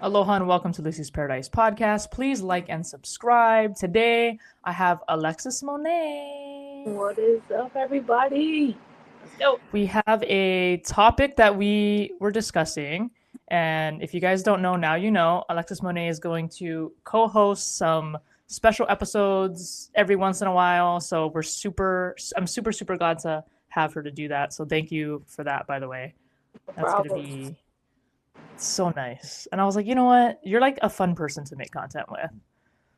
Aloha and welcome to Lucy's Paradise podcast. Please like and subscribe. Today I have Alexis Monet. What is up, everybody? Let's go. We have a topic that we were discussing. And if you guys don't know, now you know. Alexis Monet is going to co host some special episodes every once in a while. So I'm super glad to have her to do that. So thank you for that, by the way. No That's going to problem. be so nice. And I was like, you know what? You're like a fun person to make content with.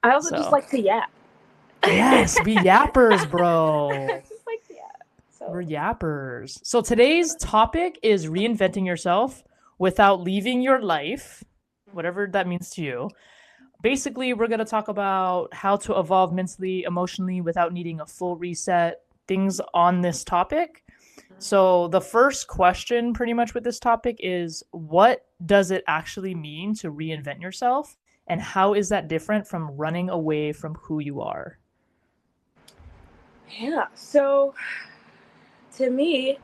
I also just So like to yap. yes, we yappers, I bro. just like to yap. We're So, yappers. So today's topic is reinventing yourself without leaving your life, whatever that means to you. Basically, we're going to talk about how to evolve mentally, emotionally without needing a full reset, things on this topic. So, the first question pretty much with this topic is what does it actually mean to reinvent yourself? And how is that different from running away from who you are? yeah. So, to me,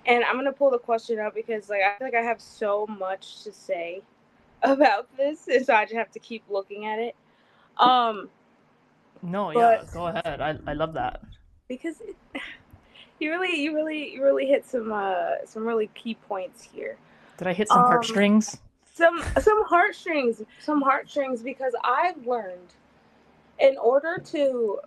and I'm gonna pull the question up because, like, I feel like I have so much to say about this, and so I just have to keep looking at it. Um, No, but yeah, go ahead. I love that. because you really hit some really key points here. Did I hit some Um, heartstrings? some heartstrings because I've learned in order to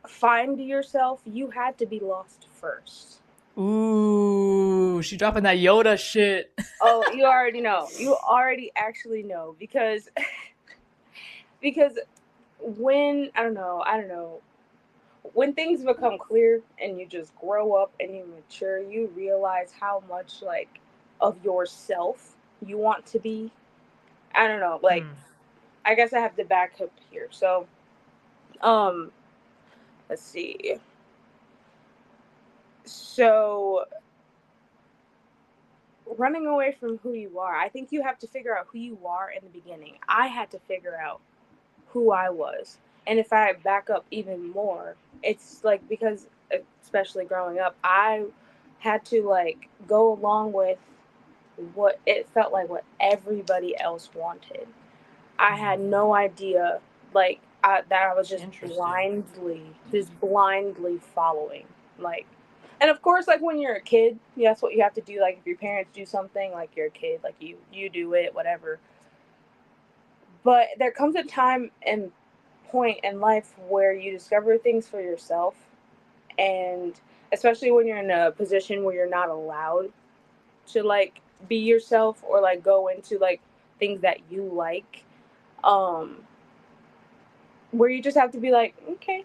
find yourself, you had to be lost first. Ooh, she dropping that Yoda shit. Oh, you already know. You already actually know because because when I don't know, when things become clear and you just grow up and you mature, you realize how much like of yourself you want to be. I don't know, like Hmm. I guess I have to back up here. So, um, let's see. So running away from who you are. I think you have to figure out who you are in the beginning. I had to figure out who I was. And if I back up even more, it's like because especially growing up, I had to like go along with what it felt like what everybody else wanted. I had Hmm. no idea that I was Interesting. just blindly following. Like, and of course, like when you're a kid, that's what you have to do. Like if your parents do something, like you're a kid, like you do it, whatever. But there comes a time and point in life where you discover things for yourself, and especially when you're in a position where you're not allowed to like be yourself or like go into like things that you like. Um, where you just have to be like, okay,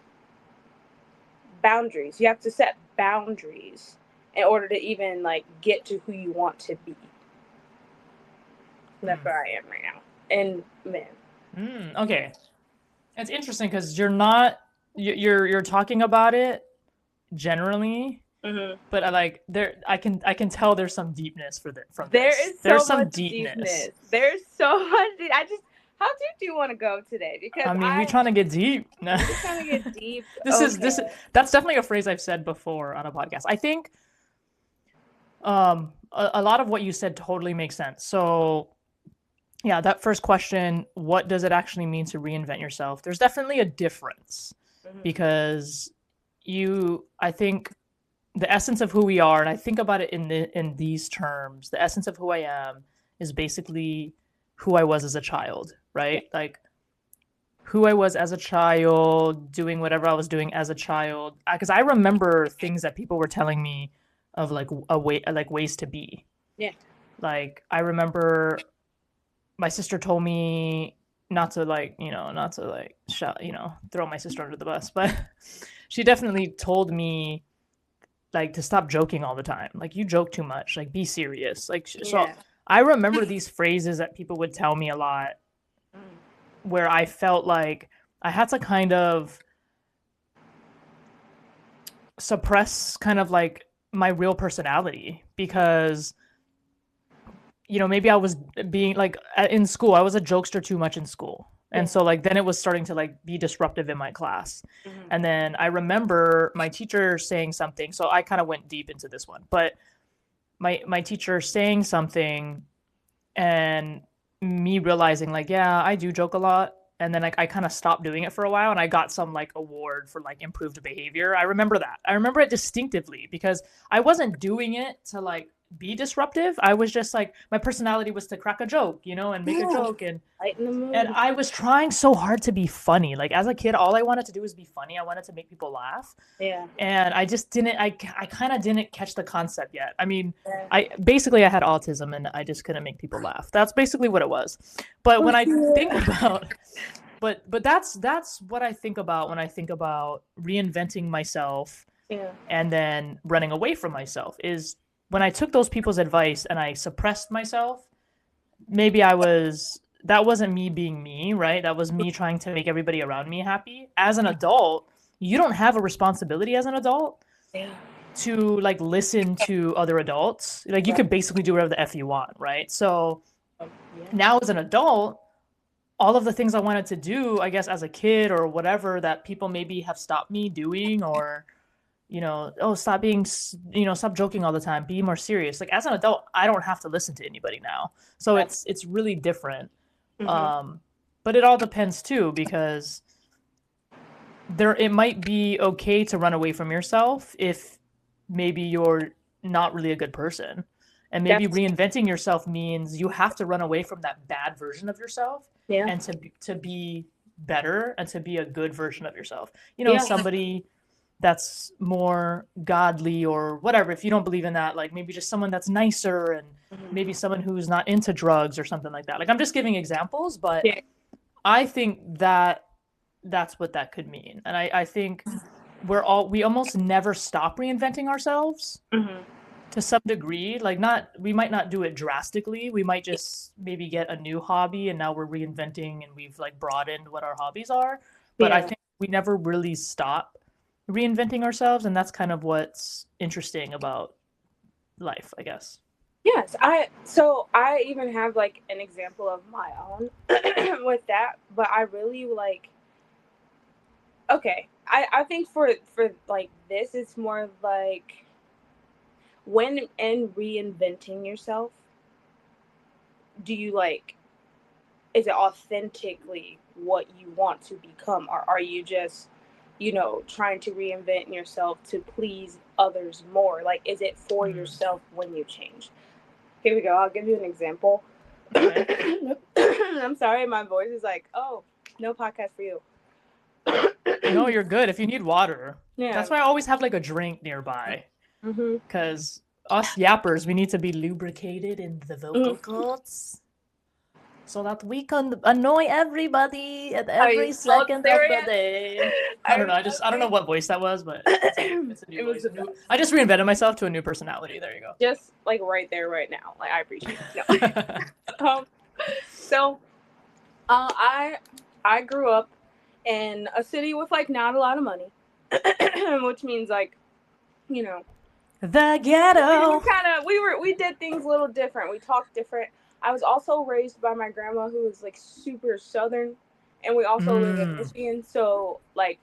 boundaries. You have to set boundaries in order to even like get to who you want to be. And that's Hmm. where I am right now. And man, Okay. It's interesting because you're talking about it generally, mm-hmm. but I like there I can tell there's some deepness from There this. is There's so some much deepness. deepness. There's so much. I just, how deep do you want to go today? Because I mean, we trying to get deep. we're trying to get deep. This is Okay. that's definitely a phrase I've said before on a podcast. I think a lot of what you said totally makes sense. So yeah, that first question, what does it actually mean to reinvent yourself? There's definitely a difference Mm-hmm. because I think the essence of who we are, and I think about it in these terms, the essence of who I am is basically who I was as a child, Yeah. right? Like who I was as a child, doing whatever I was doing as a child. Because I remember things that people were telling me of like a way, like ways to be. Yeah. Like I remember my sister told me not to like not to like shout throw my sister under the bus, but she definitely told me like to stop joking all the time, like you joke too much, like be serious, like so Yeah. I remember these phrases that people would tell me a lot Mm. where I felt like I had to kind of suppress kind of like my real personality because maybe I was being like in school, I was a jokester too much in school. And Yeah. so like then it was starting to like be disruptive in my class. Mm-hmm. And then I remember my teacher saying something. So I kind of went deep into this one. But my teacher saying something and me realizing like, yeah, I do joke a lot. And then like I kind of stopped doing it for a while and I got some like award for like improved behavior. I remember that. I remember it distinctively because I wasn't doing it to like be disruptive. I was just like my personality was to crack a joke, and make a Yeah. joke Lighten the and mood. I was trying so hard to be funny. Like as a kid, all I wanted to do was be funny. I wanted to make people laugh. Yeah. And I just didn't I kind of didn't catch the concept yet. I mean, Yeah. I had autism and I just couldn't make people laugh. That's basically what it was. But when I think about but that's what I think about when I think about reinventing myself Yeah. and then running away from myself is when I took those people's advice and I suppressed myself, maybe that wasn't me being me, right? That was me trying to make everybody around me happy. As an adult, you don't have a responsibility as an adult Yeah. to like listen to other adults. Like you Right. could basically do whatever the F you want, right? So Yeah. now as an adult, all of the things I wanted to do, I guess as a kid or whatever that people maybe have stopped me doing or oh, stop being, stop joking all the time, be more serious. Like as an adult, I don't have to listen to anybody now. So That's. it's really different. Mhm. Um, but it all depends too, because it might be okay to run away from yourself if maybe you're not really a good person. And maybe That's. reinventing yourself means you have to run away from that bad version of yourself Yeah. and to be better and to be a good version of yourself. Yeah. Somebody that's more godly or whatever. If you don't believe in that, like maybe just someone that's nicer and Mhm. maybe someone who's not into drugs or something like that. Like I'm just giving examples, but Yeah. I think that that's what that could mean. And I think we almost never stop reinventing ourselves Mhm. to some degree. Like we might not do it drastically. We might just maybe get a new hobby and now we're reinventing and we've like broadened what our hobbies are. But I Yeah. think we never really stop reinventing ourselves, and that's kind of what's interesting about life, I guess. Yes. I even have like an example of my own with that, but I really like. Okay. I think for like this, it's more like when in reinventing yourself, do you like is it authentically what you want to become, or are you just trying to reinvent yourself to please others more? Like, is it for Mm. yourself when you change? Here we go, I'll give you an example. Okay. I'm sorry, my voice is like, oh, no podcast for you. No, you're good. If you need water, Yeah. that's why I always have like a drink nearby. Mm-hmm. Because us yappers, we need to be lubricated in the vocal Mm. cords so that we can annoy everybody at Are you every so second of the serious? day. I don't I'm know. so I don't know serious. what voice that was, but it's a new It was voice. the best. I just reinvented myself to a new personality. There you Just like right there, right now. Like, I appreciate it. go. No. So I grew up in a city with like not a lot of money, which means like you know The we ghetto. kind of we did things a little different. We talked different. I was also raised by my grandma who was like super southern, and we also live in Mm. Michigan. So like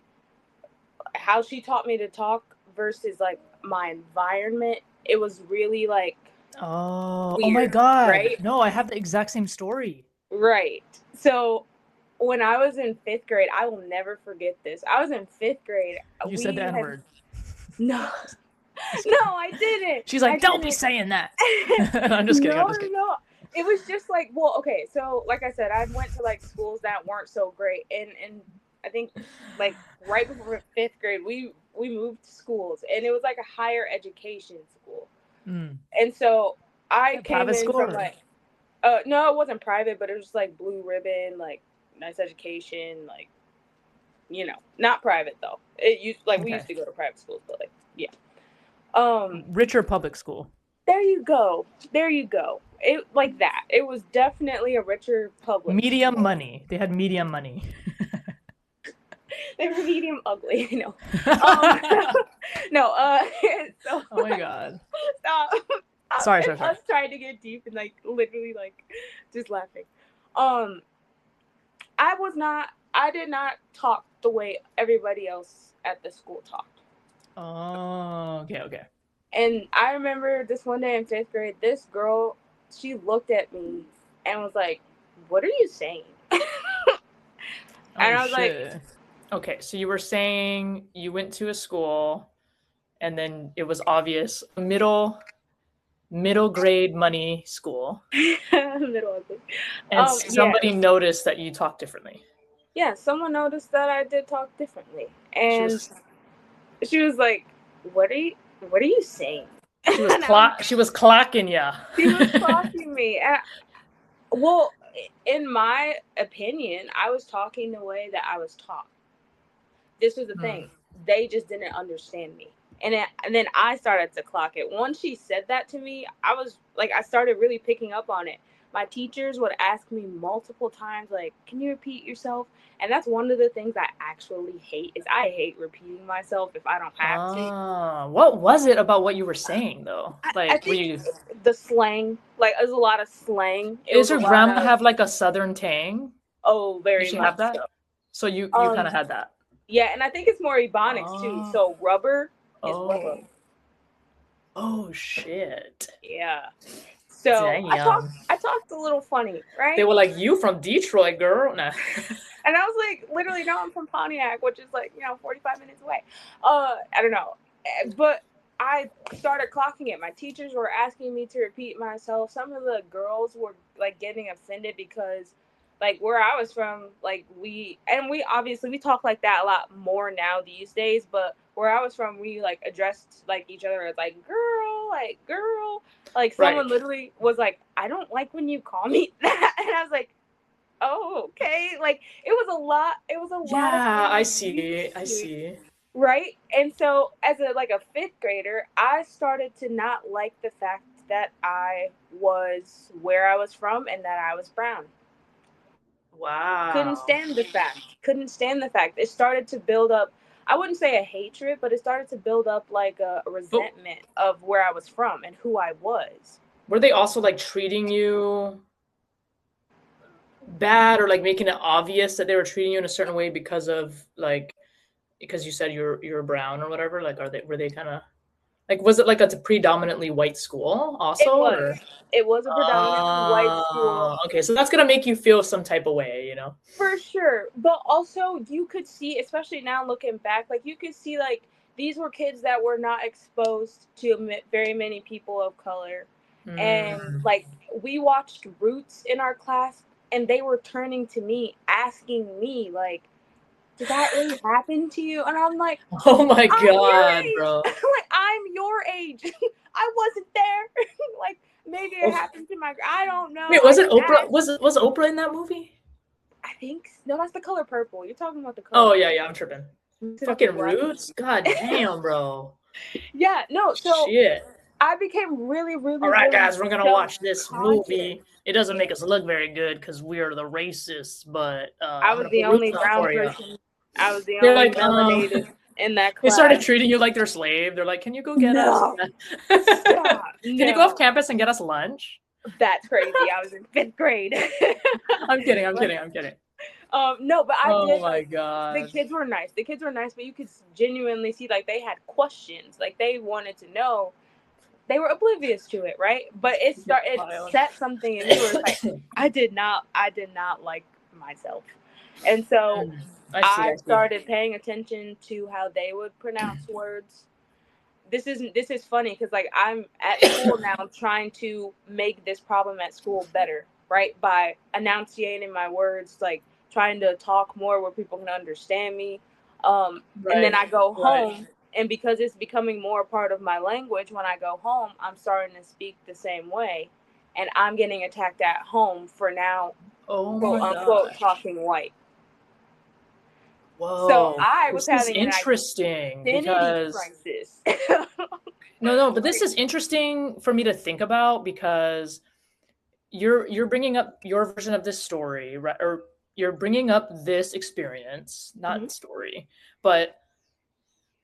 how she taught me to talk versus like my environment, it was really like Oh my weird, God. right? No, I have the exact same story. Right. So when I was in fifth grade, I will never forget this. I was in fifth grade. You said the We N had word. no, Just no, kidding. I didn't. She's I like, don't be didn't. saying that. I'm just kidding. I'm No, just no, kidding. no. It was just like, well, okay. So, like I said, I went to like schools that weren't so great, and I think like right before fifth grade, we moved schools, and it was like a higher education school, Mm. and so I Yeah, came private in school. from like, no, it wasn't private, but it was just like blue ribbon, like nice education, like not private though. It used like we Okay. used to go to private schools, but like yeah. Richer public school. There you go. There you go. It like that. It was definitely a richer public Medium school. money. They had medium money. They were medium ugly, Um, Oh no. So my God. stop. Sorry, It's sorry, sorry. us trying to get deep and like literally like just laughing. Um, I was not. I did not talk the way everybody else at the school talked. Oh, okay, okay. And I remember this one day in fifth grade, this girl, she looked at me and was like, what are you saying? Oh And I was like, shit. Okay, so you were saying you went to a school and then it was obvious middle grade money school, middle of it. and Yeah, somebody noticed that you talk differently. yeah. Someone noticed that I did talk differently, She and was she was like, "What are you? What are you saying?" And she was clocking ya. she was clocking me. And, well, in my opinion, I was talking the way that I was taught. This was the Hmm. thing. They just didn't understand me. And then I started to clock it. Once she said that to me, I was like, I started really picking up on it. My teachers would ask me multiple times, like, can you repeat yourself? And that's one of the things I actually hate is I hate repeating myself if I don't have to. What was it about what you were saying though? I Like, were think you? the slang, like, there's a lot of slang. It Does was a your lot grandma of, have like a southern tang? oh, Did very she have much that? so. So you kind of had that. Yeah, and I think it's more Ebonics too. Oh, So rubber is rubber. oh, oh shit! Yeah. So Damn. I talked a little funny, They right? were like, "You from Detroit, girl?" Nah. And I was like, literally, no, I'm from Pontiac, which is like, 45 minutes away. I don't know. But I started clocking it. My teachers were asking me to repeat myself. Some of the girls were like getting offended because like where I was from, like we obviously we talk like that a lot more now these days, but where I was from, we like addressed like each other as like girl, like girl. Like Right. someone literally was like, I don't like when you call me that. And I was like, oh, okay. Like it was a lot of Yeah, I getting see. used I to, see. right? And so as a fifth grader, I started to not like the fact that I was where I was from and that I was brown. Couldn't Wow. stand the fact. Couldn't stand the fact. It started to build up, I wouldn't say a hatred, but it started to build up like a But resentment of where I was from and who I was. were they also like treating you bad or like making it obvious that they were treating you in a certain way because of like because you said you're brown or whatever? Like, are they were they kind of like was it like a predominantly white school It also was. or? It was a predominantly white school. Okay, so that's gonna make you feel some type of way, you know? For sure. But also you could see, especially now looking back, like you could see like these were kids that were not exposed to very many people of color. And Mm. like we watched Roots in our class and they were turning to me asking me like, did that really happen to you? And I'm like, Oh my I'm your god, age. bro. Like I'm your age. I wasn't there. Like maybe it Oh, happened to my I don't know. wait, I was it didn't Oprah? ask. Was Oprah in that movie? I think no, that's The Color Purple. You're talking about The Color Oh yeah, Purple. yeah, I'm tripping. Mix it up with Fucking Black Roots? God damn, bro. Yeah, no, so Shit. I became really, All really, right, really guys, we're gonna self watch this conscious. movie. It doesn't Yeah. make us look very good because we're the racists, but I I'm was gonna the put Roots only on brown for you. person. I was the They're only like, melanated in that they started class. treating you like their slave. They're like, can you go get us? No, stop. Can you go off No, campus and get us lunch? that's crazy. I was in fifth grade. I'm kidding. I'm Like, kidding. I'm kidding. no, but I Oh did my like the god. kids were nice. The kids were nice, but you could genuinely see like they had questions. Like they wanted to know. They were oblivious to it, right? But it Wild. set something in me where it's like I did not like myself. And so I see. I I see. started paying attention to how they would pronounce words. This is funny because like I'm at school now trying to make this problem at school better, right? By enunciating my words, like trying to talk more where people can understand me. And then Right. I go Right. home, and because it's becoming more a part of my language, when I go home, I'm starting to speak the same way, and I'm getting attacked at home for now, Oh quote my unquote, gosh. talking white. So Whoa. I was This is having an interesting identity because crisis. no, but this is interesting for me to think about because you're bringing up your version of this story, right? Or you're bringing up this experience, Mhm. not story, but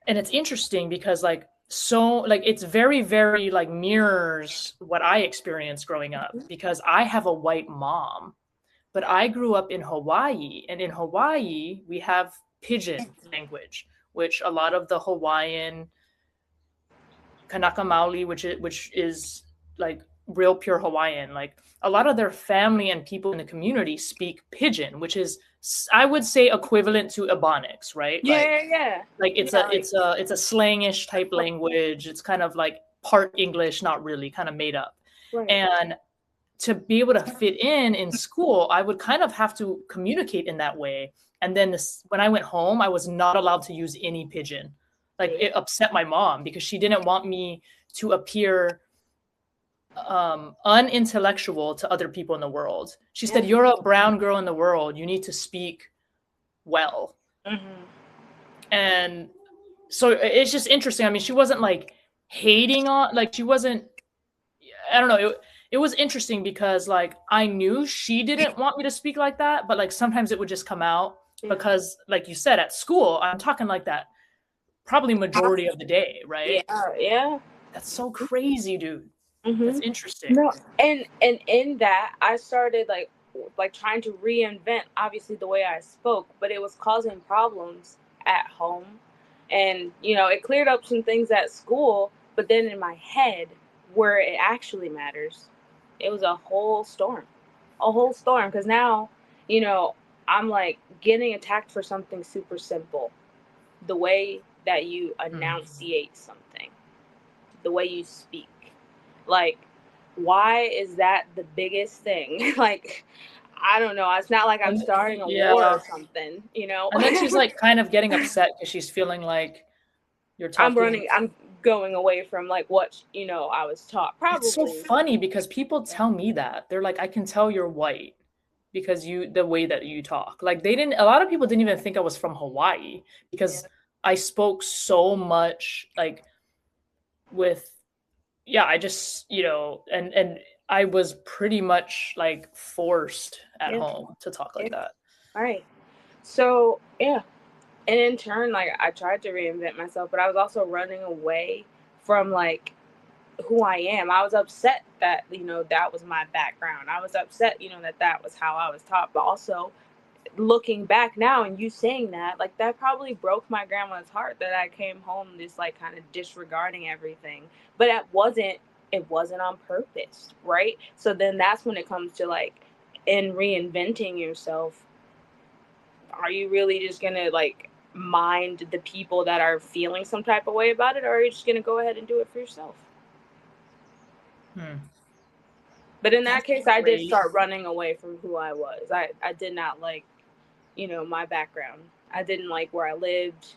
and it's interesting because like so like it's very like mirrors what I experienced growing up because I have a white mom, but I grew up in Hawaii, and in Hawaii we have pidgin language, which a lot of the Hawaiian Kanaka Maoli, which is like real pure Hawaiian. Like a lot of their family and people in the community speak pidgin, which is, I would say, equivalent to Ebonics, right? Yeah, yeah, Like yeah. Like, it's a slangish type language. It's kind of like part English, not really, kind of made up. right. And to be able to fit in school, I would kind of have to communicate in that way. And then when I went home, I was not allowed to use any pidgin. Like Yeah. it upset my mom because she didn't want me to appear unintellectual to other people in the world. She Yeah. said, "You're a brown girl in the world. You need to speak well." Mm-hmm. And so it's just interesting. I mean, she wasn't like hating on, like she wasn't, I don't know. It was interesting because like I knew she didn't want me to speak like that, but like sometimes it would just come out Yeah. because like you said, at school, I'm talking like that probably majority of the day, Yeah. right? Yeah. That's so crazy, dude. Mm-hmm. That's interesting. No, and in that I started like trying to reinvent obviously the way I spoke, but it was causing problems at home. And it cleared up some things at school, but then in my head where it actually matters, it was a whole storm. A whole storm because now, you know, I'm like getting attacked for something super simple. The way that you Mm. enunciate something, the way you speak. Like, why is that the biggest thing? Like, I don't know. It's not like I'm And starting a war yeah, or something. and then she's like kind of getting upset because she's feeling like you're talking. I'm going away from like what, I was taught. It's so Probably. funny because people tell me that. They're like, I can tell you're white because the way that you talk. Like a lot of people didn't even think I was from Hawaii Yeah. because I spoke so much like with, yeah, I just, and I was pretty much like forced at Yeah. home to talk Yeah. like that. All right. So, yeah. And in turn, like, I tried to reinvent myself, but I was also running away from like who I am. I was upset that, that was my background. I was upset, that was how I was taught. But also, looking back now and you saying that, like, that probably broke my grandma's heart that I came home just like kind of disregarding everything. But it wasn't on purpose, right? So then that's when it comes to like in reinventing yourself, are you really just gonna like mind the people that are feeling some type of way about it, or are you just gonna go ahead and do it for yourself? Hmm. But in that That's case, I did great. start running away from who I was. I did not like, my background. I didn't like where I lived,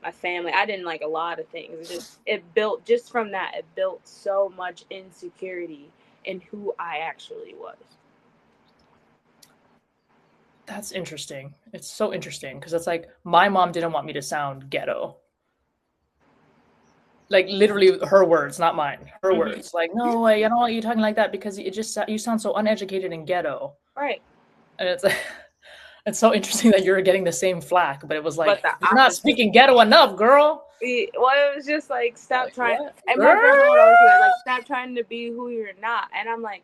my family. I didn't like a lot of things. It built just from that. It built so much insecurity in who I actually was. That's interesting. It's so interesting because it's like my mom didn't want me to sound ghetto. Like literally her words, not mine. Her Hmm. words. Like, no way, I don't want you talking like that because you sound so uneducated and ghetto. Right. And it's it's so interesting that you're getting the same flack, but it was But like, the you're not opposite. speaking ghetto enough, girl. Well, it was just like stop Like, trying. what? And my Girl? grandma would always be like, stop trying to be who you're not. And I'm like,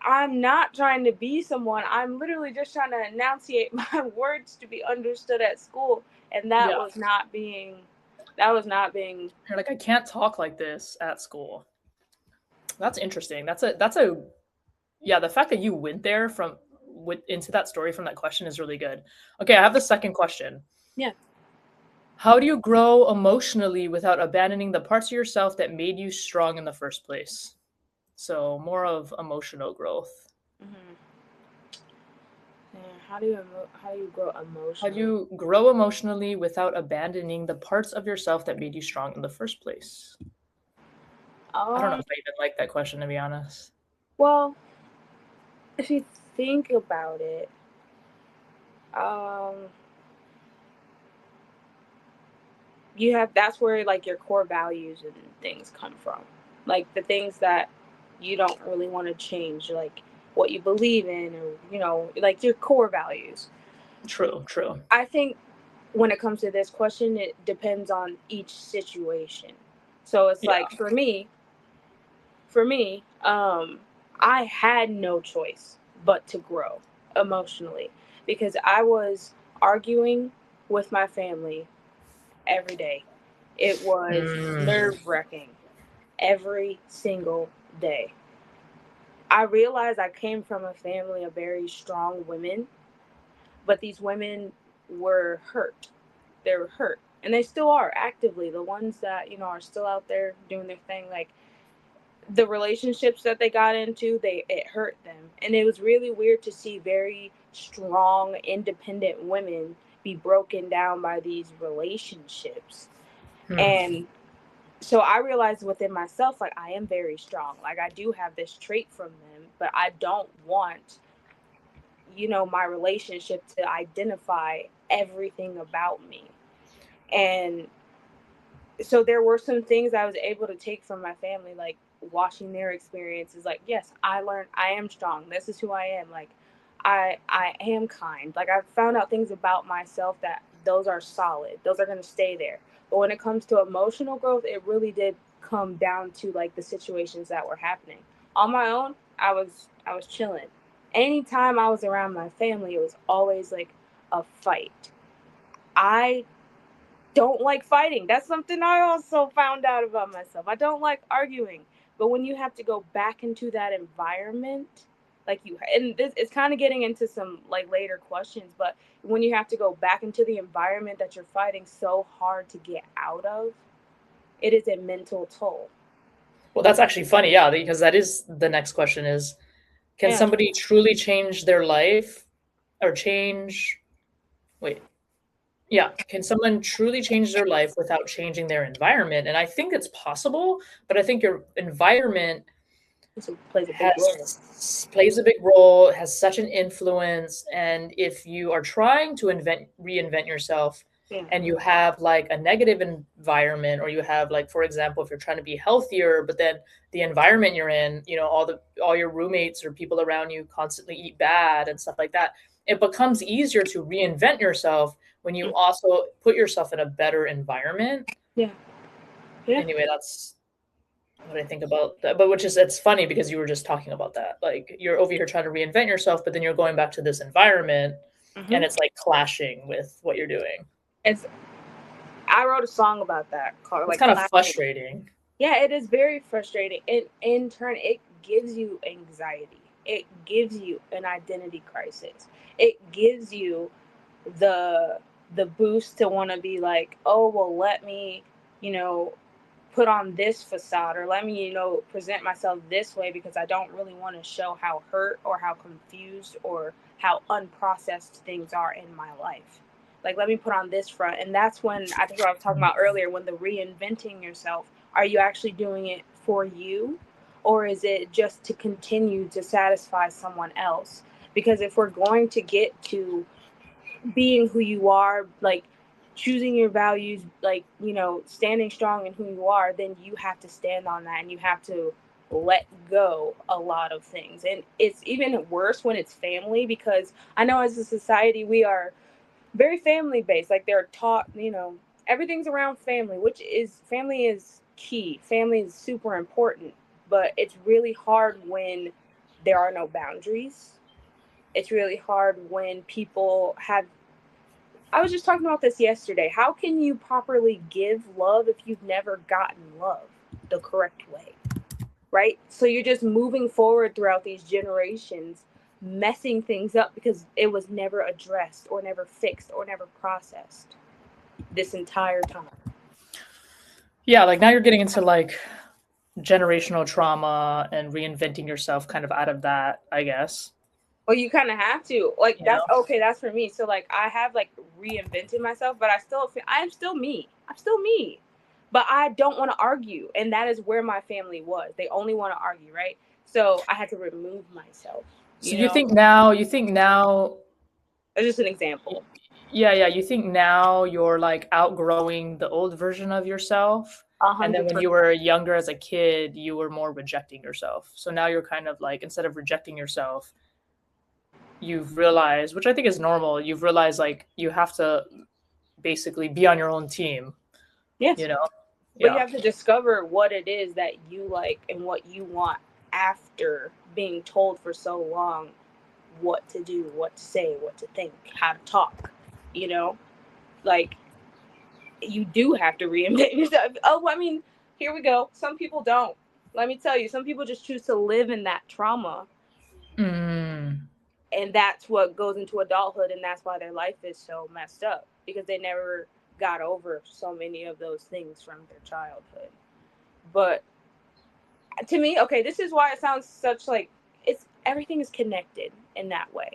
I'm not trying to be someone. I'm literally just trying to enunciate my words to be understood at school. And that Yeah. was not being. That was not being. You're like, I can't talk like this at school. That's interesting. That's a yeah, the fact that you went there into that story from that question is really good. Okay, I have the second question. Yeah. How do you grow emotionally without abandoning the parts of yourself that made you strong in the first place? So, more of emotional growth. Hmm. Yeah. How do you grow How do emotionally? you grow emotionally without abandoning the parts of yourself that made you strong in the first place? I don't know Um. if I even like that question, to be honest. Well, if you think about it, um, that's where like your core values and things come from, like the things that you don't really want to change, like what you believe in, or like your core values. True, true. I think when it comes to this question, it depends on each situation. So it's Yeah. like for me, I had no choice but to grow emotionally because I was arguing with my family every day. It was Mm, nerve wracking every single day. I realized I came from a family of very strong women, but these women were hurt. They were hurt. And they still are actively. The ones that, are still out there doing their thing, like the relationships that they got into, it hurt them. And it was really weird to see very strong, independent women be broken down by these relationships. Hmm. And so I realized within myself, like, I am very strong. Like, I do have this trait from them, but I don't want, my relationship to identify everything about me. And so there were some things I was able to take from my family, like watching their experiences. Like, yes, I learned I am strong. This is who I am. Like, I am kind. Like, I found out things about myself that those are solid. Those are going to stay there. But when it comes to emotional growth, it really did come down to like the situations that were happening. On my own, I was chilling. Anytime I was around my family, it was always like a fight. I don't like fighting. That's something I also found out about myself. I don't like arguing. But when you have to go back into that environment, like and this it's kind of getting into some like later questions, but when you have to go back into the environment that you're fighting so hard to get out of, it is a mental toll. Well, that's actually funny, yeah, because that is the next question is, can Yeah. somebody truly change their life or change wait, yeah, can someone truly change their life without changing their environment? And I think it's possible, but I think your environment This plays a big role. has plays a big role, has such an influence, and if you are trying to reinvent yourself Yeah. and you have like a negative environment, or you have like, for example, if you're trying to be healthier, but then the environment you're in, all your roommates or people around you constantly eat bad and stuff like that, it becomes easier to reinvent yourself when you also put yourself in a better environment. Yeah. Yeah. Anyway, that's what I think about that. But which is, it's funny because you were just talking about that. Like, you're over here trying to reinvent yourself, but then you're going back to this environment and Hmm. it's like clashing with what you're doing. It's I wrote a song about that called It's like kind of clashing. frustrating. Yeah, it is very frustrating. And in turn, it gives you anxiety. It gives you an identity crisis. It gives you the the boost to want to be like, oh well, let me, you know, put on this facade, or let me, present myself this way because I don't really want to show how hurt or how confused or how unprocessed things are in my life. Like, let me put on this front. And that's when I think what I was talking about earlier, when the reinventing yourself, are you actually doing it for you? Or is it just to continue to satisfy someone else? Because if we're going to get to being who you are, like choosing your values, like, standing strong in who you are, then you have to stand on that and you have to let go a lot of things. And it's even worse when it's family, because I know as a society we are very family based. Like, they're taught, everything's around family, which is family is key. Family is super important, but it's really hard when there are no boundaries. It's really hard when people have I was just talking about this yesterday. How can you properly give love if you've never gotten love the correct way? Right? So you're just moving forward throughout these generations, messing things up because it was never addressed or never fixed or never processed this entire time. Yeah, like now you're getting into like generational trauma and reinventing yourself kind of out of that, I guess. Well, you kind of have to. Like, You that's know? okay. That's for me. So, like, I have like reinvented myself, but I am still me. I'm still me. But I don't want to argue, and that is where my family was. They only want to argue, right? So I had to remove myself. So You know, you think now that's just an example. yeah, yeah, you think now you're like outgrowing the old version of yourself, A and then hundred when you percent. were younger as a kid, you were more rejecting yourself. So now you're kind of like, instead of rejecting yourself, you've realized, which I think is normal, you've realized like you have to basically be on your own team, Yes, you know? but you Yeah. have to discover what it is that you like and what you want after being told for so long what to do, what to say, what to think, how to talk. You know, like, you do have to reinvent yourself. Oh, I mean, here we go. Some people don't. Let me tell you, some people just choose to live in that trauma. Mm. And that's what goes into adulthood, and that's why their life is so messed up, because they never got over so many of those things from their childhood. But to me, okay, this is why it sounds such like it's everything is connected in that way.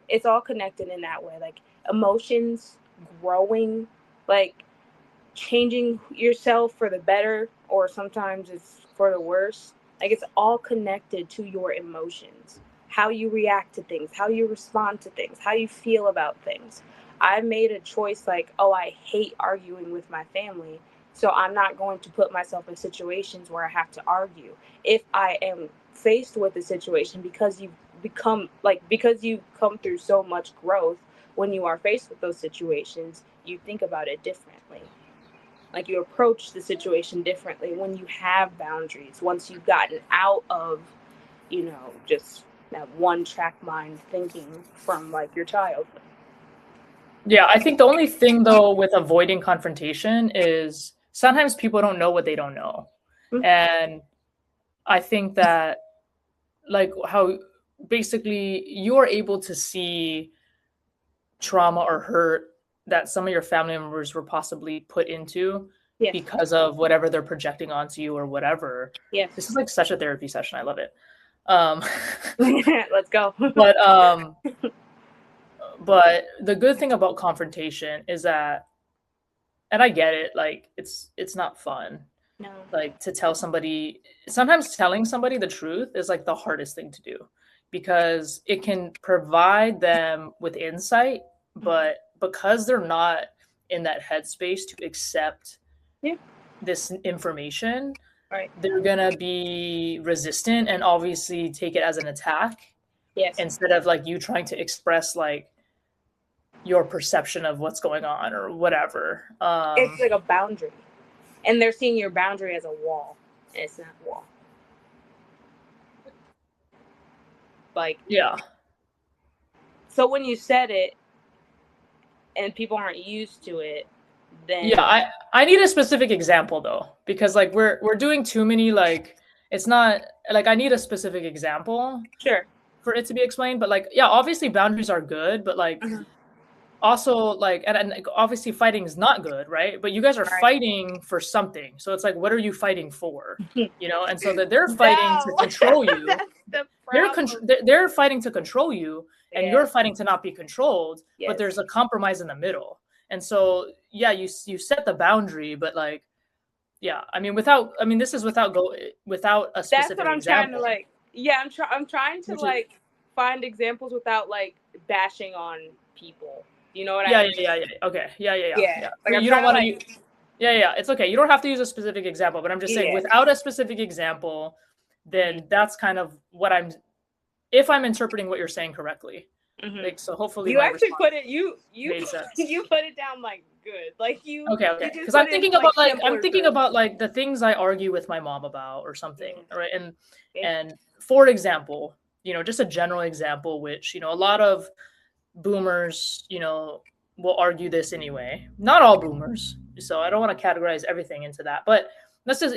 It's all connected in that way. Like emotions, growing, like changing yourself for the better, or sometimes it's for the worse. Like it's all connected to your emotions, how you react to things, how you respond to things, how you feel about things. I made a choice like, oh, I hate arguing with my family, so I'm not going to put myself in situations where I have to argue. If I am faced with a situation, because you become like, because you come through so much growth, when you are faced with those situations, you think about it differently. Like you approach the situation differently when you have boundaries, once you've gotten out of, just that one track mind thinking from like your childhood. Yeah, I think the only thing though with avoiding confrontation is sometimes people don't know what they don't know. Mm-hmm. And I think that like how basically you're able to see trauma or hurt that some of your family members were possibly put into Yes. because of whatever they're projecting onto you or whatever. Yes. This is like such a therapy session. I love it. Um, Let's go. but but the good thing about confrontation is that, and I get it, like it's not fun. No. Like to tell somebody, sometimes telling somebody the truth is like the hardest thing to do because it can provide them with insight, but because they're not in that headspace to accept Yeah. this information, Right. they're gonna be resistant and obviously take it as an attack Yes. instead of like you trying to express like your perception of what's going on or whatever. It's like a boundary, and they're seeing your boundary as a wall, and it's not a wall. Like, yeah. so when you said it and people aren't used to it, then Yeah, I need a specific example though because like we're doing too many like it's not like I need a specific example sure. for it to be explained, but like yeah, obviously boundaries are good, but like Mm-hmm. also like and like, obviously fighting is not good, right? But you guys are Right. fighting for something. So it's like what are you fighting for? You know? And so that they're fighting to No, control you. that's the problem. They're fighting to control you and Yeah. you're fighting to not be controlled, but Yes. there's a compromise in the middle. And so yeah, you set the boundary, but like yeah, I mean this is without a That's what specific I'm trying to example. like. Yeah, I'm trying to Which is like find examples without like bashing on people. You know what I yeah, mean? yeah, yeah, yeah. Okay. Yeah, yeah, yeah. Yeah. Yeah. Like So I'm you don't trying to want like. to yeah, yeah, it's okay. You don't have to use a specific example, but I'm just saying Yeah. without a specific example, then that's kind of what I'm if I'm interpreting what you're saying correctly. Mm-hmm. Like so hopefully You my actually response put it. You made sense. you put it down like good. Like Okay, you okay. just Because put it into like I'm simpler thinking terms. about like the things I argue with my mom about or something, Mm-hmm. right? Okay. And for example, just a general example, which a lot of boomers, will argue this anyway. Not all boomers, so I don't want to categorize everything into that. But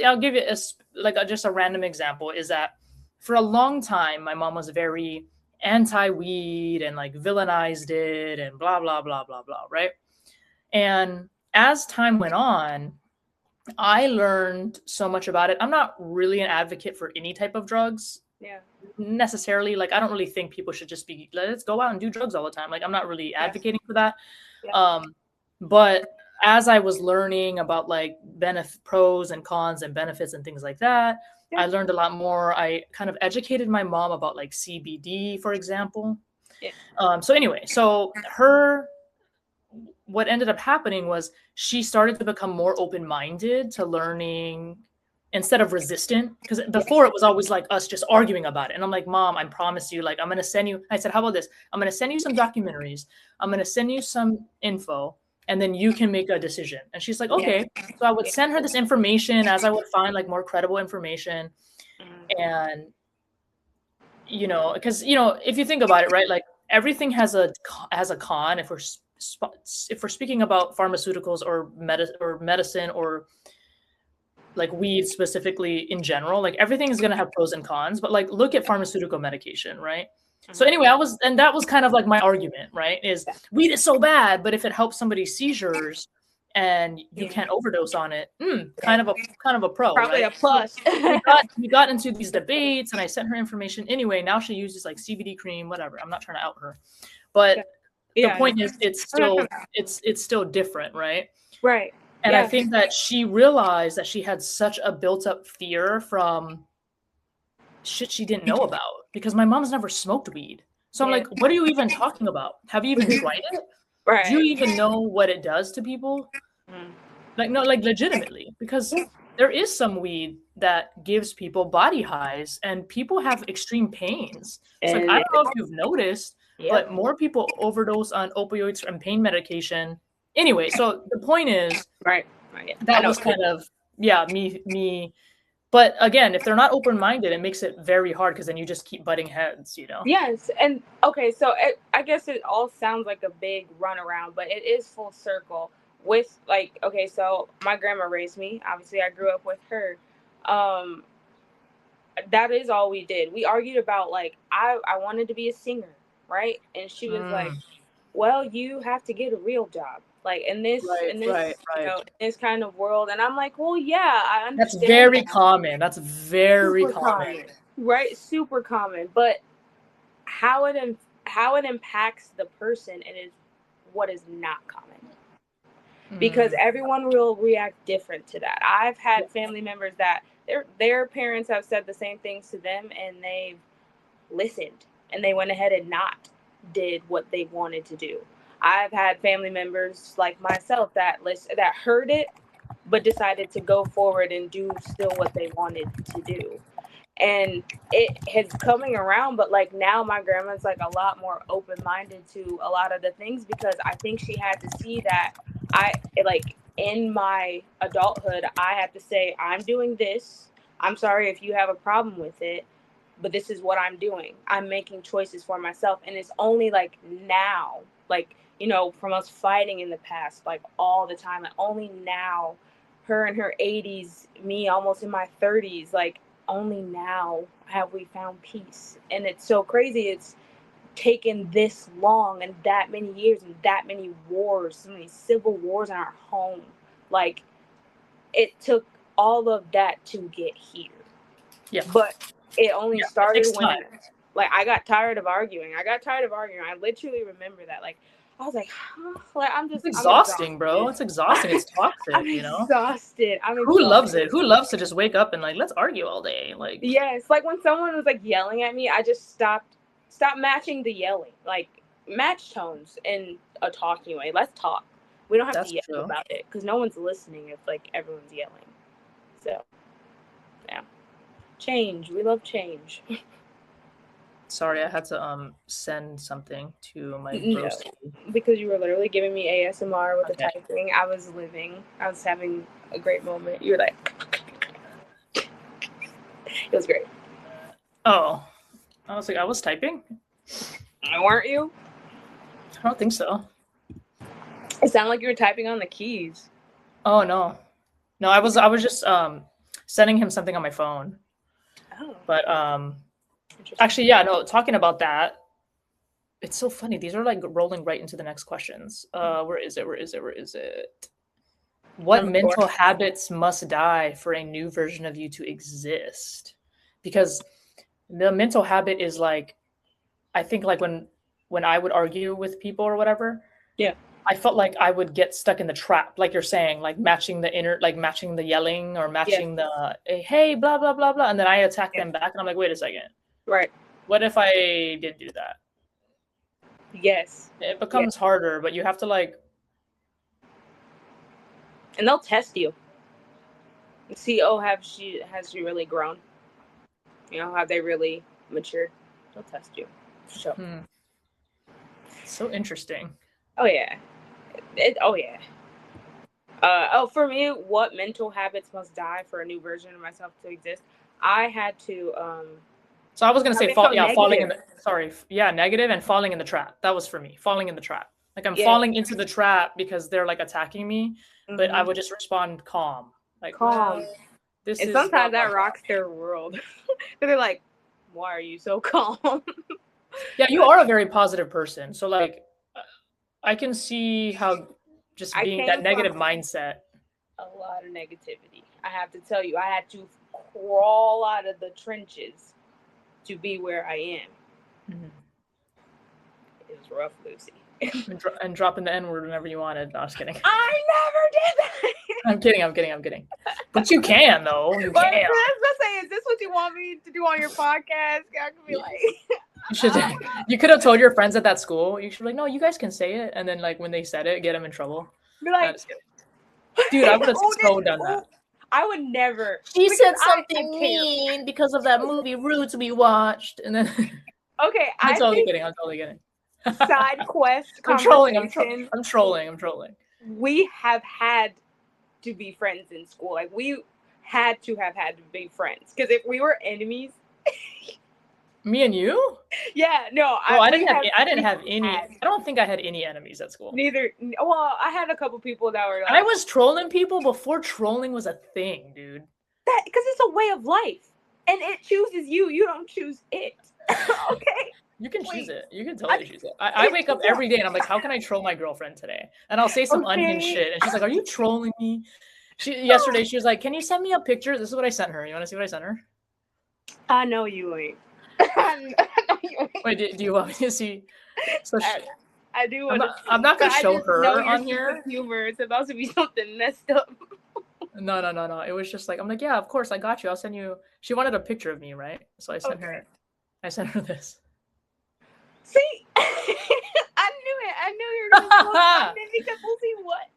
I'll give you just a random example. Is that for a long time, my mom was very anti-weed and like villainized it and blah blah blah blah blah, right? And as time went on, I learned so much about it. I'm not really an advocate for any type of drugs Yeah. necessarily. Like, I don't really think people should just be, let's go out and do drugs all the time. Like, I'm not really Yes. advocating for that. Yeah. But as I was learning about like pros and cons and benefits and things like that, Yeah. I learned a lot more. I kind of educated my mom about like CBD, for example. Yeah. So what ended up happening was she started to become more open-minded to learning instead of resistant, because before it was always like us just arguing about it. And I'm like, Mom, I promise you, like, I'm going to send you, I said, how about this? I'm going to send you some documentaries. I'm going to send you some info and then you can make a decision. And she's like, okay. So I would send her this information as I would find like more credible information. And, because, if you think about it, right, like everything has a con. If we're speaking about pharmaceuticals or medicine or like weed specifically in general. Like everything is going to have pros and cons, but like look at pharmaceutical medication, right? So anyway, that was kind of like my argument, right? Is weed is so bad, but if it helps somebody's seizures and you can't overdose on it, kind of a pro, Probably right? a plus. we got into these debates, and I sent her information anyway. Now she uses like CBD cream, whatever. I'm not trying to out her, but the point is, it's still different, right? Right. And I think that she realized that she had such a built-up fear from shit she didn't know about, because my mom's never smoked weed. So I'm like, what are you even talking about? Have you even tried it? Right. Do you even know what it does to people? Like, no, like legitimately, because there is some weed that gives people body highs and people have extreme pains. It's like, I don't know if you've noticed, but more people overdose on opioids and pain medication. Anyway, so the point is, that was kind of, me. But again, if they're not open-minded, it makes it very hard, because then you just keep butting heads, you know? Yes. And okay, so I guess it all sounds like a big runaround, but it is full circle with like, okay, so my grandma raised me. Obviously, I grew up with her. That is all we did. We argued about like, I wanted to be a singer, right? And she was like, well, you have to get a real job. Like in this, you know, in this kind of world. And I'm like, well, yeah, I understand. That's very common. That's very common. Right? Super common. But how it impacts the person, and is what is not common. Because everyone will react different to that. I've had family members that their parents have said the same things to them, and they've listened, and they went ahead and not did what they wanted to do. I've had family members like myself that heard it, but decided to go forward and do still what they wanted to do. And it has coming around, but like now my grandma's like a lot more open-minded to a lot of the things, because I think she had to see that in my adulthood, I have to say, I'm doing this. I'm sorry if you have a problem with it, but this is what I'm doing. I'm making choices for myself. And it's only like now, like, you know, from us fighting in the past, like all the time, like only now, her in her 80s, me almost in my 30s, like only now have we found peace. And it's so crazy. It's taken this long and that many years and that many wars, so many civil wars in our home. Like it took all of that to get here. Yeah. But it only started when like I got tired of arguing. I literally remember that. Like I was like, like it's exhausting, bro. It's exhausting. It's toxic, you know? Exhausted. Who loves it? Who loves to just wake up and like, let's argue all day? Like, yes, like when someone was like yelling at me, I just stopped matching the yelling. Like match tones in a talking way. Let's talk. We don't have to yell about it, because no one's listening if like everyone's yelling. So yeah, change. We love change. Sorry, I had to send something to my broski. Because you were literally giving me ASMR with the typing. I was having a great moment. You were like, it was great. Oh, I was like, I was typing. Weren't you? I don't think so. It sounded like you were typing on the keys. Oh no, I was just sending him something on my phone. Oh. But actually, yeah, no. Talking about that, it's so funny. These are like rolling right into the next questions. Where is it? What mental habits must die for a new version of you to exist? Because the mental habit is like, I think like when I would argue with people or whatever, I felt like I would get stuck in the trap, like you're saying, like matching the yelling or matching the hey, blah blah blah blah, and then I attack them back, and I'm like, wait a second, right? What if I didn't do that? Yes, it becomes harder, but you have to like, and they'll test you. See, has she really grown? You know, have they really matured? They'll test you. So, so interesting. Oh yeah. For me, what mental habits must die for a new version of myself to exist? I had to. So I was gonna say, falling in the negative and falling in the trap. That was for me, falling in the trap. Like I'm falling into the trap because they're like attacking me, but I would just respond calm, like calm. This And is sometimes blah, that blah, rocks their world. They're like, why are you so calm? yeah, you are a very positive person. So like I can see how just I being that came negative from mindset. a lot of negativity. I have to tell you, I had to crawl out of the trenches to be where I am. Mhm. It was rough, Lucy. And dropping the N word whenever you wanted. No, just kidding. I never did that. I'm kidding. But you can though. You But I can. was saying, is this what you want me to do on your podcast? I could be like, You should. You could have told your friends at that school. You should be like, no, you guys can say it. And then like when they said it, get them in trouble. be No, like, just kidding. Dude, I would have so done that. I would never. She because said I something care. mean because of that movie Roots we watched, and then Okay, I'm I totally think kidding. side quest I'm trolling. conversation. I'm trolling. We have had to be friends in school. Like we had to be friends because if we were enemies, Me and you? yeah, no, I didn't have any. had. I don't think I had any enemies at school. Neither. Well, I had a couple people that were like, I was trolling people before trolling was a thing, dude. that because it's a way of life, and it chooses you. You don't choose it. Okay. You can Please. choose it. You can totally choose it. I wake up every day and I'm like, how can I troll my girlfriend today? And I'll say some unhinged shit. And she's like, are you trolling me? Yesterday, she was like, can you send me a picture? This is what I sent her. You want to see what I sent her? I know you ain't. I know you ain't. Wait, do you want me to see? So I do want to. I'm not going to show her on here. Humor. It's about to be something messed up. No. It was just like, I'm like, yeah, of course, I got you. I'll send you. She wanted a picture of me, right? So I sent her this. See, I knew it. I knew you were gonna post it because we'll see what.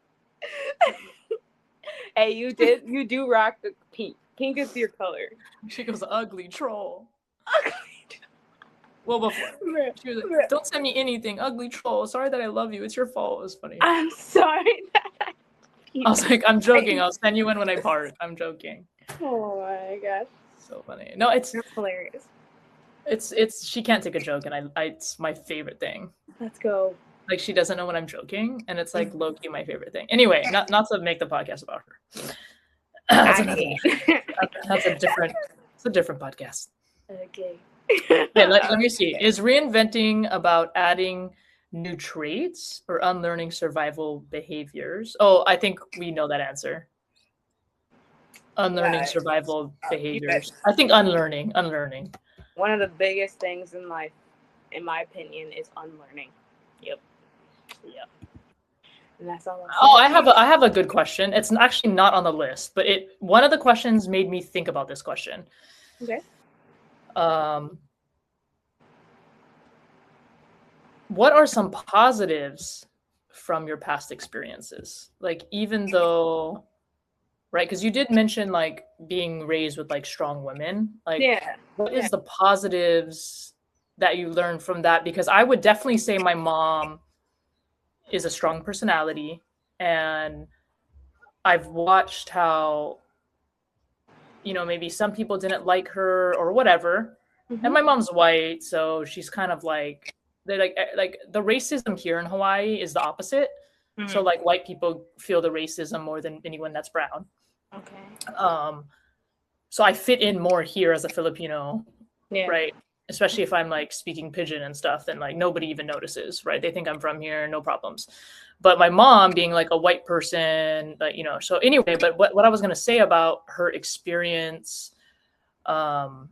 Hey, you do rock the pink. Pink is your color. She goes, ugly troll. Well, before she was like, don't send me anything, ugly troll. Sorry that I love you. It's your fault. It was funny. I'm sorry. I was like, I'm joking. I'll send you in when I park. I'm joking. Oh my gosh. So funny. No, it's hilarious. It's she can't take a joke, and it's my favorite thing. Let's go. Like she doesn't know when I'm joking, and it's like low key my favorite thing. Anyway, not to make the podcast about her. That's a different podcast. Okay. Okay, let me see. Is reinventing about adding new traits or unlearning survival behaviors? Oh, I think we know that answer. Unlearning survival behaviors. I think unlearning. One of the biggest things in life, in my opinion, is unlearning. Yep. And that's all. I have a good question. It's actually not on the list, but one of the questions made me think about this question. Okay. What are some positives from your past experiences? Like, even though, right? Because you did mention like being raised with like strong women. Like, what is the positives that you learned from that? Because I would definitely say my mom is a strong personality, and I've watched how, maybe some people didn't like her or whatever. Mm-hmm. And my mom's white, so she's kind of like, they're like the racism here in Hawaii is the opposite. Mm-hmm. So like white people feel the racism more than anyone that's brown. Okay. So I fit in more here as a Filipino, right? Especially if I'm like speaking pidgin and stuff, then like nobody even notices, right? They think I'm from here, no problems. But my mom being like a white person, but so anyway, but what I was gonna say about her experience, what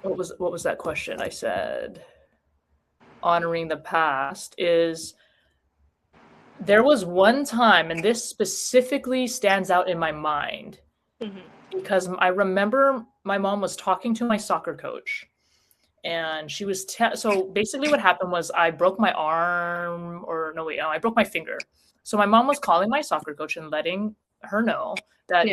was that question? I said honoring the past is there was one time, and this specifically stands out in my mind, because I remember my mom was talking to my soccer coach, and she was so basically what happened was I broke my arm, I broke my finger. So my mom was calling my soccer coach and letting her know that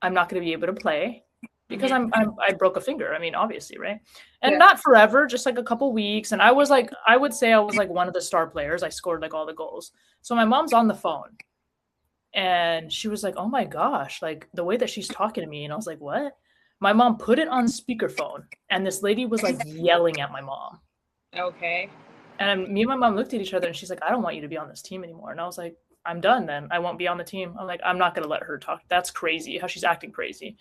I'm not going to be able to play because I broke a finger. I mean, obviously, right? And not forever, just like a couple weeks. And I would say I was like one of the star players. I scored like all the goals. So my mom's on the phone, and she was like, "Oh my gosh, like the way that she's talking to me," and I was like, "What?" My mom put it on speakerphone, and this lady was like yelling at my mom. Okay. And me and my mom looked at each other, and she's like, "I don't want you to be on this team anymore." And I was like, I'm done then. I won't be on the team. I'm like, I'm not going to let her talk. That's crazy how she's acting crazy.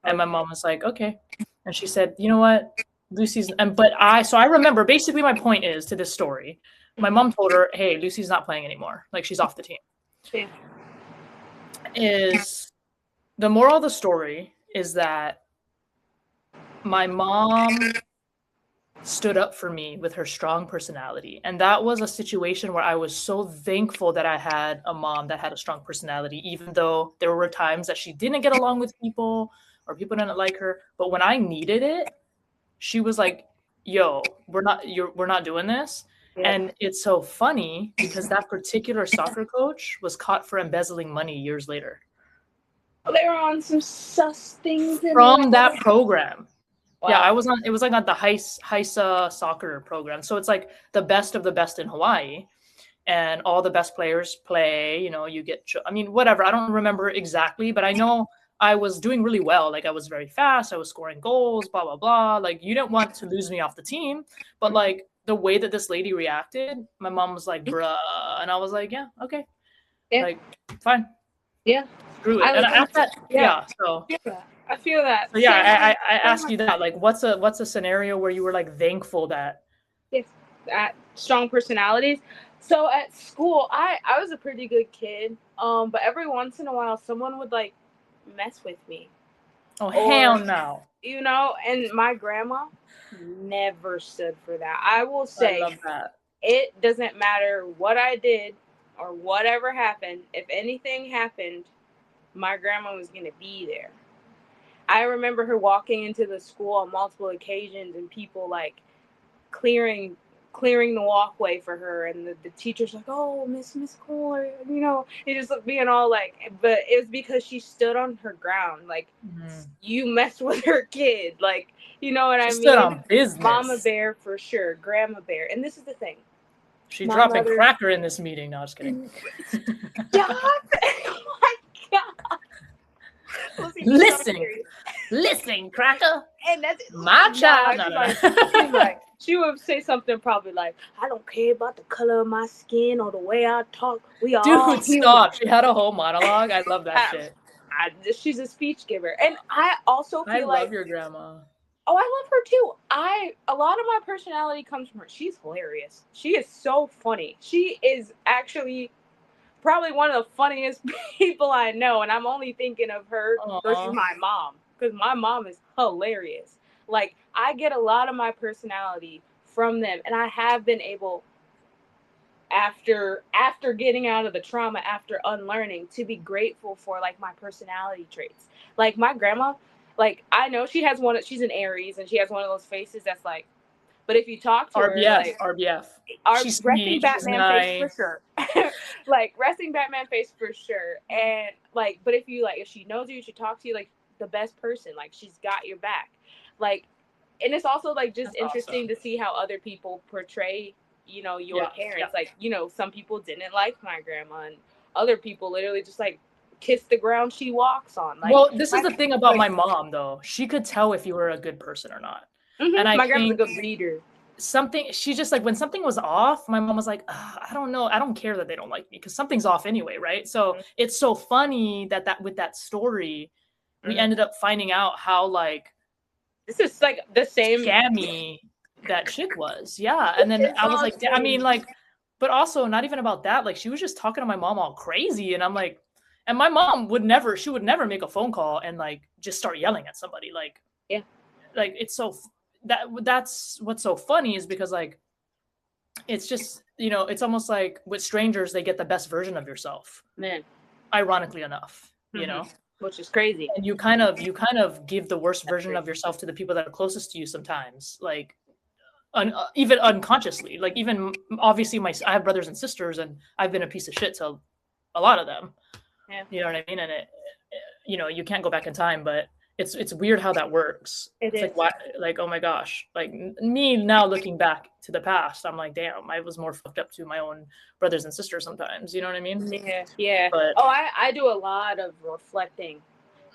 And my Okay. mom was like, okay. And she said, you know what? So I remember basically my point is to this story. My Mhm. mom told her, hey, Lucy's not playing anymore. Like she's off the team. Yeah. Is the moral of the story is that my mom stood up for me with her strong personality. And that was a situation where I was so thankful that I had a mom that had a strong personality, even though there were times that she didn't get along with people or people didn't like her. But when I needed it, she was like, yo, we're not doing this. Yeah. And it's so funny because that particular soccer coach was caught for embezzling money years later They were on some sus things from anyway. that program. Yeah, Wow. it was like on the Heisa soccer program. So it's like the best of the best in Hawaii. And all the best players play, you know, you get, I mean, whatever. I don't remember exactly, but I know I was doing really well. Like I was very fast. I was scoring goals, blah, blah, blah. Like you didn't want to lose me off the team. But Mhm. like the way that this lady reacted, my mom was like, bruh. And I was like, yeah, okay. Yeah. Like, fine. Yeah. Screw it. I And was after that, yeah. yeah. So Yeah. I feel that. so yeah, Same way. I Same asked way. you that. Like, what's a scenario where you were like thankful that Yes. Strong personalities. So at school, I was a pretty good kid. But every once in a while, someone would like mess with me, oh or hell no. and my grandma never stood for that. I will I say love that. it doesn't matter what I did or whatever happened. If anything happened, my grandma was gonna be there. I remember her walking into the school on multiple occasions and people like clearing clearing the walkway for her, and the teacher's like, oh, Miss Cole, it just being all like, but it was because she stood on her ground. Like, Mhm. you mess with her kid, like, you know what She I stood mean? on Mama business. bear for sure, grandma bear. And this is the thing, She my dropping mother. cracker in this meeting. No, just kidding. Stop. Oh my god. Lucy, she's so Listen, serious. listen, cracker. And that's My child. nah, No, she's no, like, no. she would say something probably like, I don't care about the color of my skin or the way I talk. We are all Dude, human. stop. She had a whole monologue. I love that I, shit. she's a speech giver. And I also I feel love like, your grandma. oh, I love her too. A lot of my personality comes from her. She's hilarious. She is so funny. She is actually probably one of the funniest people I know. And I'm only thinking of her versus Aw. my mom, because my mom is hilarious. Like, I get a lot of my personality from them, and I have been able, after getting out of the trauma, after unlearning, to be grateful for like my personality traits. Like my grandma, like I know she's an Aries, and she has one of those faces that's like, but if you talk to her, RBF, like, RBF. our She's resting sweet. She's Batman face for nice. sure. Like resting Batman face for sure. And like, but if she knows you, she talks to you like the best person. Like, she's got your back. Like, and it's also like just That's interesting awesome. to see how other people portray, your Yeah, yeah. parents. Like, some people didn't like my grandma, and other people literally just like kiss the ground she walks on. Like Well, this is my the thing about like my mom, though. She could tell if you were a good person or not. And I my grandma's a think good reader. she just like when something was off, my mom was like, I don't know, I don't care that they don't like me because something's off anyway, right? So it's so funny that with that story we Mm-hmm. ended up finding out how like This is like the same. scammy that chick was. Yeah. And then It's I was all like, I mean, same. like, but also not even about that. Like she was just talking to my mom all crazy. And I'm like, and my mom she would never make a phone call and like just start yelling at somebody. Yeah. Like it's so that's what's so funny is because like it's just, it's almost like with strangers, they get the best version of yourself, Man. ironically enough, Mm-hmm. Which is crazy. and you kind of give the worst That's version crazy. of yourself to the people that are closest to you sometimes, like even unconsciously, like even obviously I have brothers and sisters and I've been a piece of shit to a lot of them, Yeah. you know what I mean? And you can't go back in time, but it's weird how that works. It It's is. like why, like oh my gosh, like me now looking back to the past, I'm like damn, I was more fucked up to my own brothers and sisters sometimes, you know what I mean? Yeah. Yeah. But Oh, I do a lot of reflecting,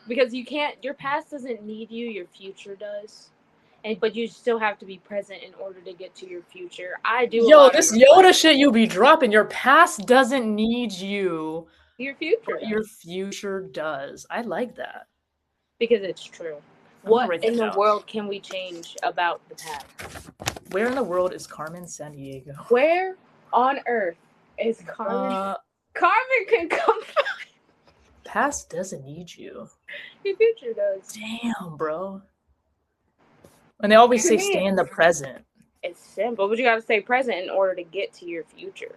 because your past doesn't need you, your future does. but you still have to be present in order to get to your future. I do a Yo, lot of this Yoda shit you be dropping. Your past doesn't need you, your future but your future does. I like that. because it's true. I'm gonna What write in that the down. world can we change about the past? Where in the world is Carmen Sandiego? Where on earth is Carmen? Carmen can come. Past doesn't need you. Your future does. Damn, bro. And they always say stay in the present. It's simple, but you gotta stay present in order to get to your future.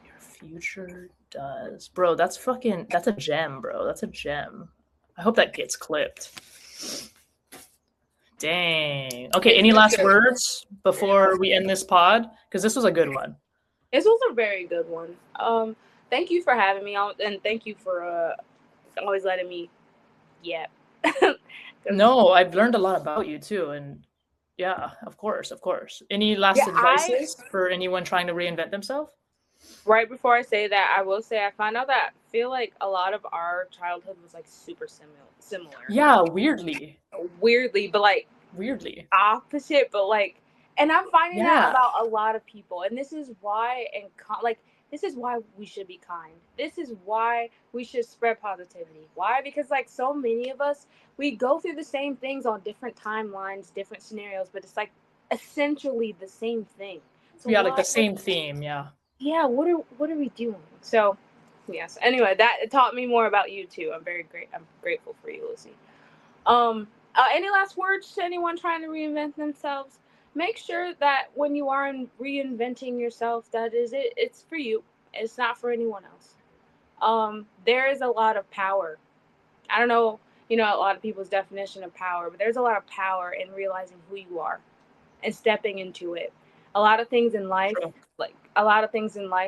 Your future does. Bro, that's a gem, bro. That's a gem. I hope that gets clipped. Dang. Okay, any last words before we end this pod? Because this was a good one. This was a very good one. Thank you for having me on, and thank you for always letting me yap. No, I've learned a lot about you too, and yeah, of course. Any last advices for anyone trying to reinvent themselves? Right before I say that, I will say I find out that I feel like a lot of our childhood was like super similar. Yeah, weirdly, but like weirdly opposite, but like, and I'm finding that about a lot of people, and this is why, this is why we should be kind. This is why we should spread positivity. Why? Because like so many of us, we go through the same things on different timelines, different scenarios, but it's like essentially the same thing. So yeah, like the same theme. Yeah. Yeah. What are we doing? So, yes. Anyway, that taught me more about you too. I'm grateful for you, Lucy. Any last words to anyone trying to reinvent themselves? Make sure that when you are reinventing yourself, it's for you. It's not for anyone else. There is a lot of power. I don't know, a lot of people's definition of power, but there's a lot of power in realizing who you are and stepping into it. A lot of things in life,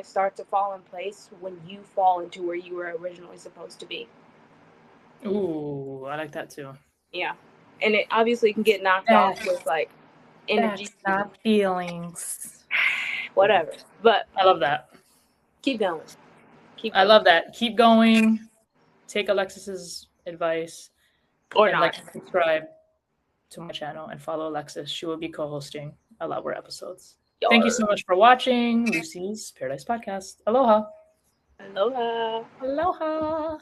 start to fall in place when you fall into where you were originally supposed to be. Ooh, I like that too. Yeah. And it obviously can get knocked off with like energy. That's not feelings. Whatever. But I love that. Keep going. I love that. Keep going. Take Alexis's advice. Or and not. like subscribe to my channel and follow Alexis. She will be co-hosting a lot more episodes. Thank you so much for watching Lucy's Paradise Podcast. Aloha. Aloha. Aloha.